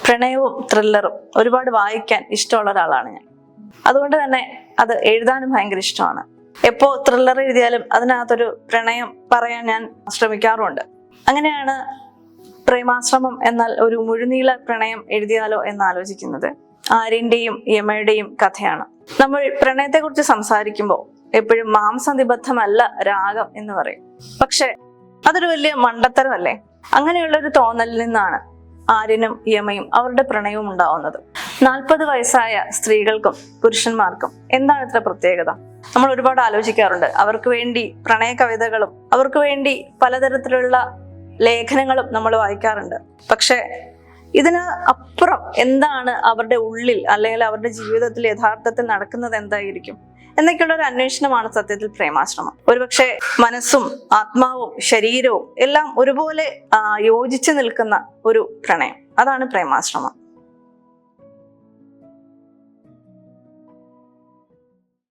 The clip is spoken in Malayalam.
പ്രണയവും ത്രില്ലറും ഒരുപാട് വായിക്കാൻ ഇഷ്ടമുള്ള ഒരാളാണ് ഞാൻ. അതുകൊണ്ട് തന്നെ അത് എഴുതാനും ഭയങ്കര ഇഷ്ടമാണ്. എപ്പോ ത്രില്ലർ എഴുതിയാലും അതിനകത്തൊരു പ്രണയം പറയാൻ ഞാൻ ശ്രമിക്കാറുണ്ട്. അങ്ങനെയാണ് പ്രേമാശ്രമം എന്നാൽ ഒരു മുഴുനീള പ്രണയം എഴുതിയാലോ എന്ന് ആലോചിക്കുന്നത്. ആര്യന്റെയും യമയുടെയും കഥയാണ്. നമ്മൾ പ്രണയത്തെക്കുറിച്ച് സംസാരിക്കുമ്പോൾ എപ്പോഴും മാംസനിബദ്ധമല്ല രാഗം എന്ന് പറയും. പക്ഷെ അതൊരു വലിയ മണ്ടത്തരമല്ലേ? അങ്ങനെയുള്ള ഒരു തോന്നലിൽ നിന്നാണ് ആര്യനും യമയും അവരുടെ പ്രണയവും ഉണ്ടാവുന്നത്. 40 വയസ്സായ സ്ത്രീകൾക്കും പുരുഷന്മാർക്കും എന്താണ് ഇത്ര പ്രത്യേകത? നമ്മൾ ഒരുപാട് ആലോചിക്കാറുണ്ട്. അവർക്ക് വേണ്ടി പ്രണയ കവിതകളും അവർക്ക് വേണ്ടി പലതരത്തിലുള്ള ലേഖനങ്ങളും നമ്മൾ വായിക്കാറുണ്ട്. പക്ഷെ ഇതിന് അപ്പുറം എന്താണ് അവരുടെ ഉള്ളിൽ അല്ലെങ്കിൽ അവരുടെ ജീവിതത്തിൽ യഥാർത്ഥത്തിൽ നടക്കുന്നത് എന്തായിരിക്കും എന്നൊക്കെയുള്ള ഒരു അന്വേഷണമാണ് സത്യത്തിൽ പ്രേമാശ്രമം. ഒരുപക്ഷെ മനസ്സും ആത്മാവും ശരീരവും എല്ലാം ഒരുപോലെ യോജിച്ചു നിൽക്കുന്ന ഒരു പ്രണയം, അതാണ് പ്രേമാശ്രമം.